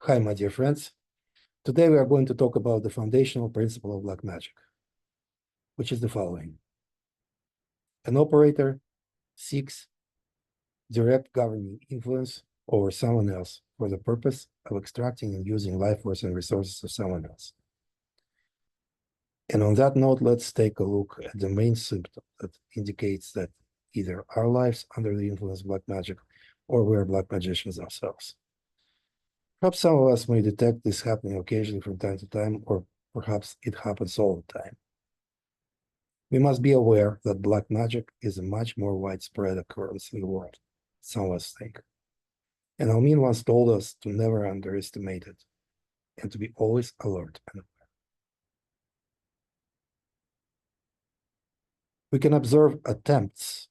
Hi, my dear friends. Today we are going to talk about the foundational principle of black magic, which is the following. An operator seeks direct governing influence over someone else for the purpose of extracting and using life force and resources of someone else. And on that note, let's take a look at the main symptom that indicates that either our lives under the influence of black magic or we are black magicians ourselves. Perhaps some of us may detect this happening occasionally from time to time, or perhaps it happens all the time. We must be aware that black magic is a much more widespread occurrence in the world, some of us think. And Almin once told us to never underestimate it and to be always alert and aware. We can observe attempts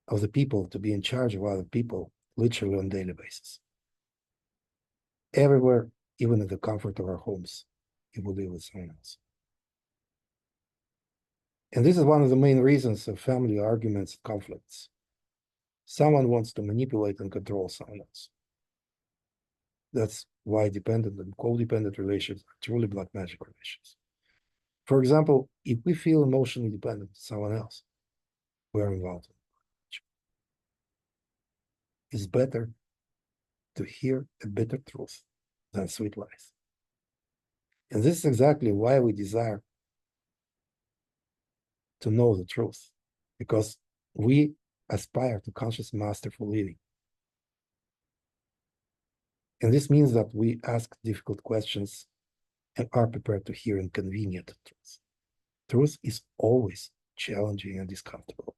of the people to be in charge of other people literally on a daily basis. Everywhere, even in the comfort of our homes, if we live with someone else. And this is one of the main reasons of family arguments and conflicts. Someone wants to manipulate and control someone else. That's why dependent and codependent relations are truly black magic relations. For example, if we feel emotionally dependent on someone else, we are involved. It's better to hear a bitter truth than sweet lies. And this is exactly why we desire to know the truth, because we aspire to conscious masterful living. And this means that we ask difficult questions and are prepared to hear inconvenient truth. Truth is always challenging and discomfortable.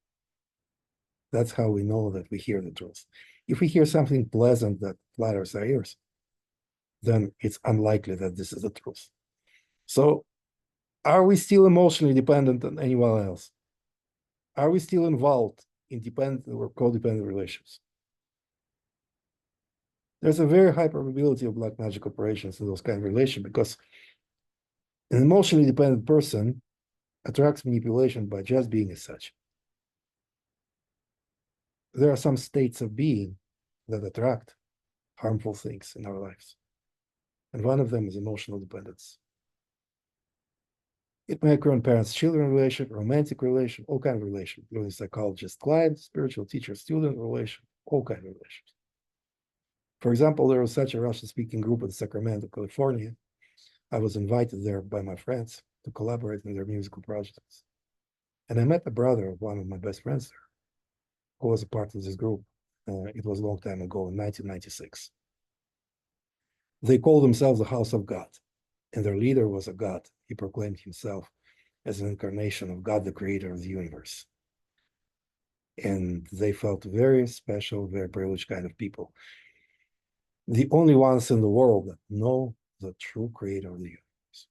That's how we know that we hear the truth. If we hear something pleasant that flatters our ears, then it's unlikely that this is the truth. So, are we still emotionally dependent on anyone else? Are we still involved in dependent or codependent relations? There's a very high probability of black magic operations in those kind of relations because an emotionally dependent person attracts manipulation by just being as such. There are some states of being that attract harmful things in our lives. And one of them is emotional dependence. It may occur in parents-children relation, romantic relation, all kind of relation, including psychologist-client, spiritual teacher-student relation, all kind of relations. For example, there was such a Russian-speaking group in Sacramento, California. I was invited there by my friends to collaborate in their musical projects. And I met the brother of one of my best friends there, who was a part of this group. It was a long time ago, in 1996. They called themselves the House of God, and their leader was a god. He proclaimed himself as an incarnation of God, the creator of the universe. And they felt very special, very privileged kind of people. The only ones in the world that know the true creator of the universe.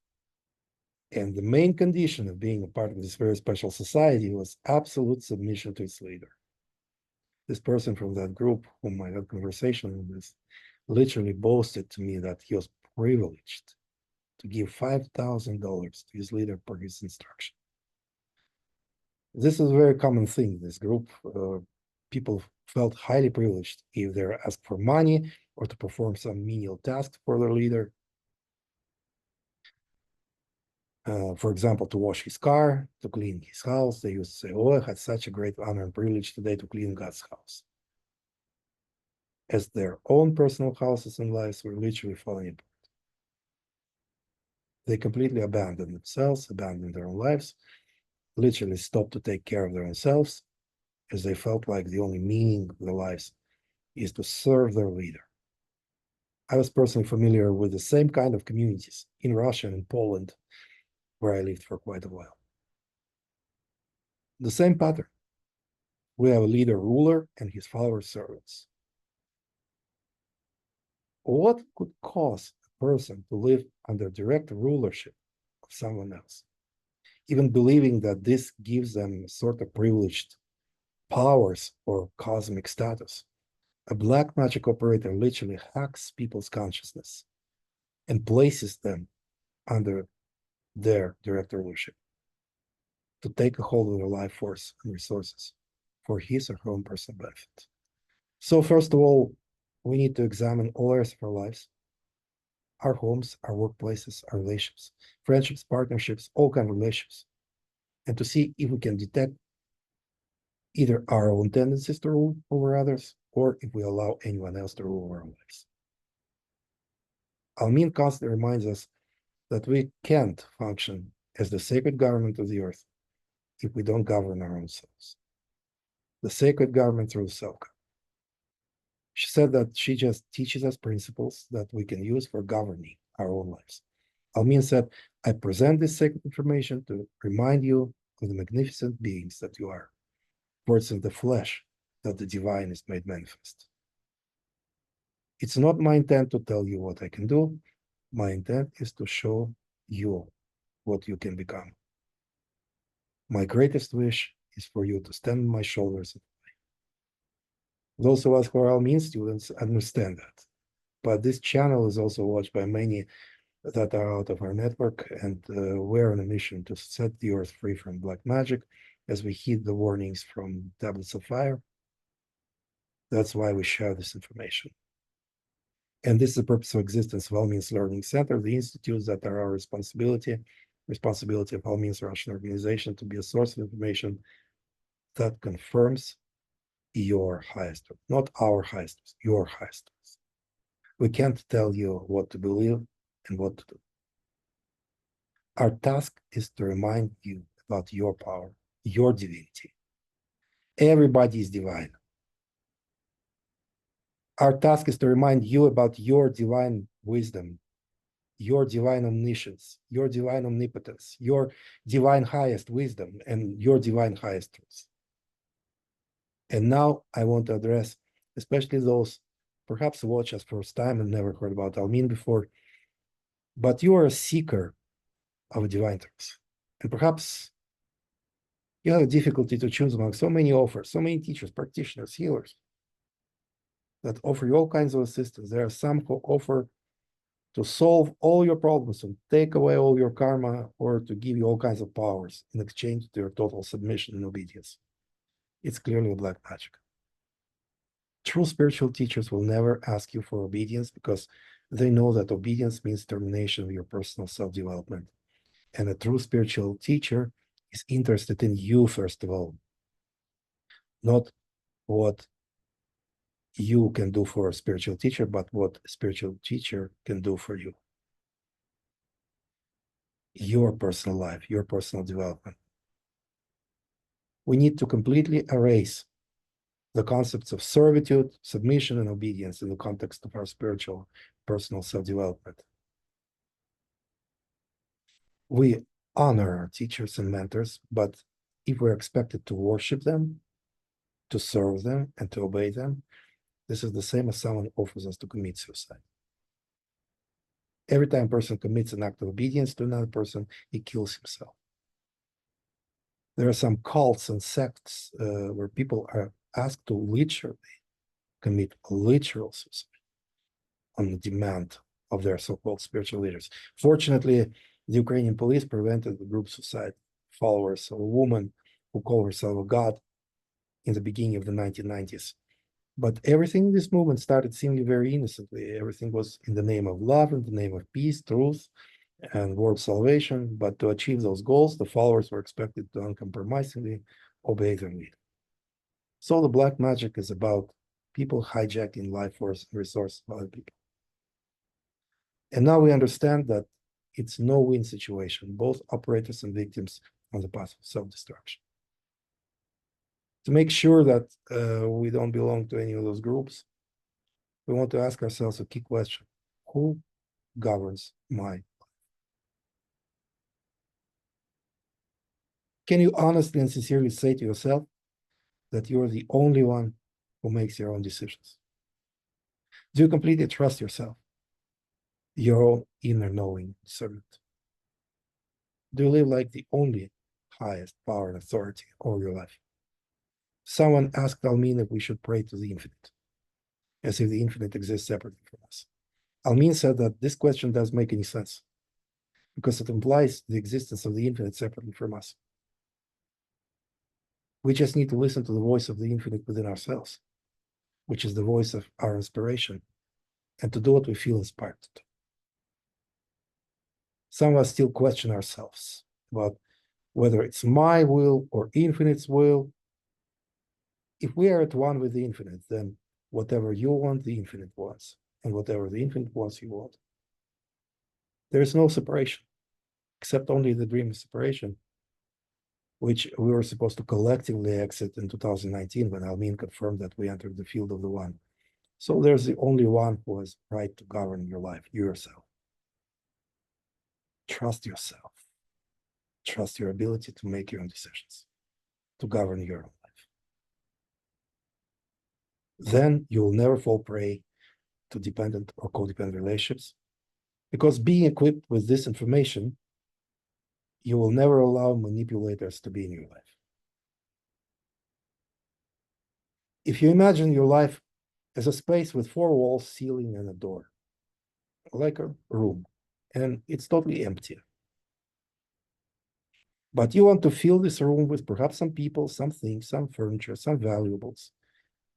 And the main condition of being a part of this very special society was absolute submission to its leader. This person from that group, whom I had conversation with, literally boasted to me that he was privileged to give $5,000 to his leader per his instruction. This is a very common thing. This group, people felt highly privileged if they're asked for money or to perform some menial task for their leader. For example, to wash his car, to clean his house. They used to say, oh, I had such a great honor and privilege today to clean God's house. As their own personal houses and lives were literally falling apart. They completely abandoned themselves, abandoned their own lives, literally stopped to take care of their own selves, as they felt like the only meaning of their lives is to serve their leader. I was personally familiar with the same kind of communities in Russia and in Poland, where I lived for quite a while. The same pattern. We have a leader ruler and his followers servants. What could cause a person to live under direct rulership of someone else, even believing that this gives them a sort of privileged powers or cosmic status? A black magic operator literally hacks people's consciousness and places them under their direct rulership to take a hold of their life force and resources for his or her own personal benefit. So first of all, we need to examine all areas of our lives our homes, our workplaces, our relationships, friendships, partnerships, all kinds of relationships, and to see if we can detect either our own tendencies to rule over others or if we allow anyone else to rule over our lives. Almin constantly reminds us that we can't function as the sacred government of the earth if we don't govern our own selves. The sacred government through self. She said that she just teaches us principles that we can use for governing our own lives. Almin said, I present this sacred information to remind you of the magnificent beings that you are, for it's in the flesh that the divine is made manifest. It's not my intent to tell you what I can do. My intent is to show you what you can become. My greatest wish is for you to stand on my shoulders. Those of us who are Almin students understand that. But this channel is also watched by many that are out of our network, and we're on a mission to set the earth free from black magic as we heed the warnings from tablets of fire. That's why we share this information. And this is the purpose of existence of Almin's Learning Center, the institutes that are our responsibility of Almin's Russian organization to be a source of information that confirms your highest truth, not our highest truth, your highest truth. We can't tell you what to believe and what to do. Our task is to remind you about your power, your divinity. Everybody is divine. Our task is to remind you about your divine wisdom, your divine omniscience, your divine omnipotence, your divine highest wisdom, and your divine highest truth. And now I want to address especially those perhaps who watch us first time and never heard about Almin before, but you are a seeker of a divine truth. And perhaps you have a difficulty to choose among so many offers, so many teachers, practitioners, healers that offer you all kinds of assistance. There are some who offer to solve all your problems and take away all your karma, or to give you all kinds of powers in exchange to your total submission and obedience. It's clearly a black magic. True spiritual teachers will never ask you for obedience because they know that obedience means termination of your personal self-development. And a true spiritual teacher is interested in you, first of all, not what you can do for a spiritual teacher, but what a spiritual teacher can do for you. Your personal life, your personal development. We need to completely erase the concepts of servitude, submission, and obedience in the context of our spiritual, personal self-development. We honor our teachers and mentors, but if we're expected to worship them, to serve them, and to obey them, this is the same as someone offers us to commit suicide. Every time a person commits an act of obedience to another person, he kills himself. There are some cults and sects where people are asked to literally commit literal suicide on the demand of their so-called spiritual leaders. Fortunately, the Ukrainian police prevented the group suicide followers of a woman who called herself a god in the beginning of the 1990s. But everything in this movement started seemingly very innocently. Everything was in the name of love, in the name of peace, truth, and world salvation. But to achieve those goals, the followers were expected to uncompromisingly obey their leader. So the black magic is about people hijacking life force and resources of other people. And now we understand that it's no win situation, both operators and victims on the path of self-destruction. To make sure that we don't belong to any of those groups, we want to ask ourselves a key question: who governs my life? Can you honestly and sincerely say to yourself that you're the only one who makes your own decisions? Do you completely trust yourself, your own inner knowing discernment? Do you live like the only highest power and authority over your life? Someone asked Almin if we should pray to the infinite, as if the infinite exists separately from us. Almin said that this question doesn't make any sense because it implies the existence of the infinite separately from us. We just need to listen to the voice of the infinite within ourselves, which is the voice of our inspiration, and to do what we feel inspired to do. some of us still question ourselves about whether it's my will or infinite's will. If we are at one with the infinite, then whatever you want, the infinite wants, and whatever the infinite wants, you want. There is no separation, except only the dream of separation, which we were supposed to collectively exit in 2019 when Almin confirmed that we entered the field of the one. So there's the only one who has right to govern your life, you yourself. Trust yourself. Trust your ability to make your own decisions, to govern your own life. Then you will never fall prey to dependent or codependent relationships, because being equipped with this information, you will never allow manipulators to be in your life. If you imagine your life as a space with 4 walls, ceiling, and a door, like a room, and it's totally empty. But you want to fill this room with perhaps some people, some things, some furniture, some valuables.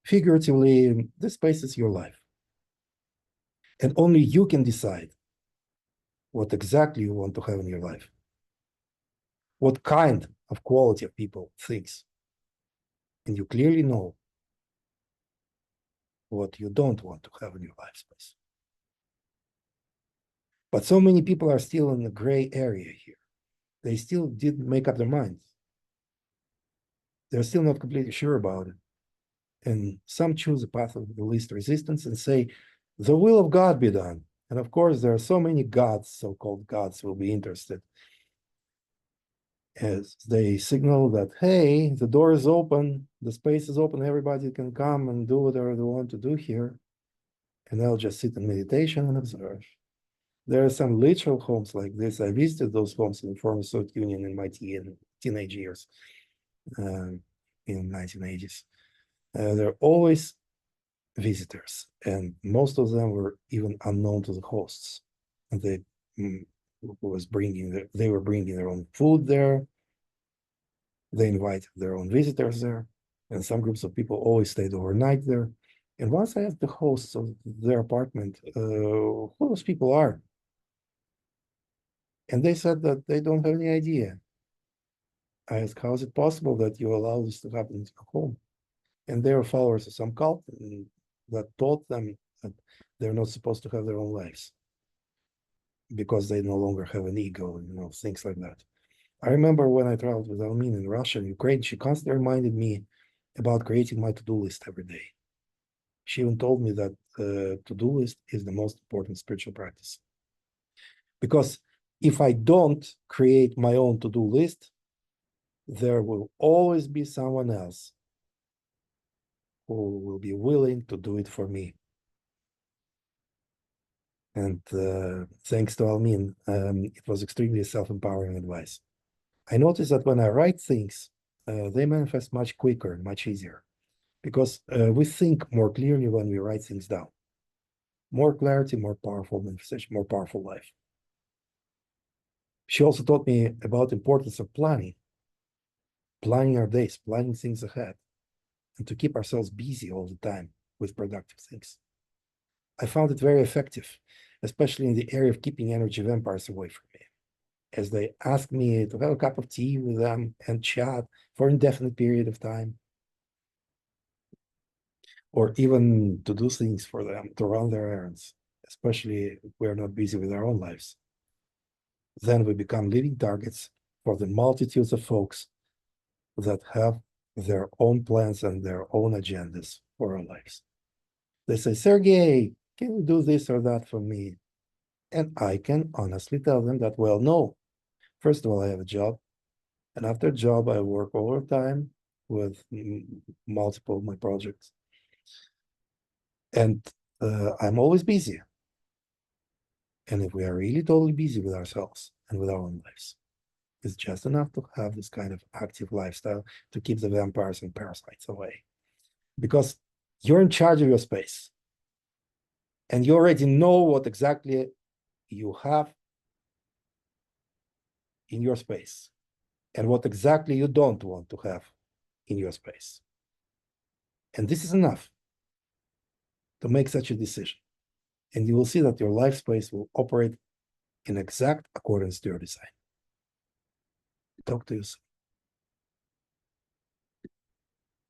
Figuratively, this space is your life. And only you can decide what exactly you want to have in your life. What kind of quality of people, things. And you clearly know what you don't want to have in your life space. But so many people are still in the gray area here. They still didn't make up their minds. They're still not completely sure about it. And some choose the path of the least resistance and say, the will of God be done. And of course, there are so many gods, so-called gods, will be interested as they signal that, hey, the door is open, the space is open, everybody can come and do whatever they want to do here. And they'll just sit in meditation and observe. There are some literal homes like this. I visited those homes in the former Soviet Union in my teenage years, in the 1980s. There are always visitors, and most of them were even unknown to the hosts. And they they were bringing their own food there. They invited their own visitors there, and some groups of people always stayed overnight there. And once I asked the hosts of their apartment who those people are, and they said that they don't have any idea. I asked, how is it possible that you allow this to happen in your home? And they are followers of some cult that taught them that they're not supposed to have their own lives because they no longer have an ego, things like that. I remember when I traveled with Almin in Russia and Ukraine, she constantly reminded me about creating my to-do list every day. She even told me that the to-do list is the most important spiritual practice. Because if I don't create my own to-do list, there will always be someone else who will be willing to do it for me. And thanks to Almin, it was extremely self-empowering advice. I noticed that when I write things, they manifest much quicker and much easier, because we think more clearly when we write things down. More clarity, more powerful manifestation, more powerful life. She also taught me about the importance of planning our days, planning things ahead, and to keep ourselves busy all the time with productive things. I found it very effective, especially in the area of keeping energy vampires away from me, as they ask me to have a cup of tea with them and chat for an indefinite period of time, or even to do things for them, to run their errands, especially if we're not busy with our own lives. Then we become living targets for the multitudes of folks that have their own plans and their own agendas for our lives. They say, Sergey, can you do this or that for me? And I can honestly tell them that, well, no. First of all, I have a job. And after job, I work overtime with multiple of my projects. And I'm always busy. And if we are really totally busy with ourselves and with our own lives, it's just enough to have this kind of active lifestyle to keep the vampires and parasites away. Because you're in charge of your space. And you already know what exactly you have in your space and what exactly you don't want to have in your space. And this is enough to make such a decision. And you will see that your life space will operate in exact accordance to your design. Talk to you soon.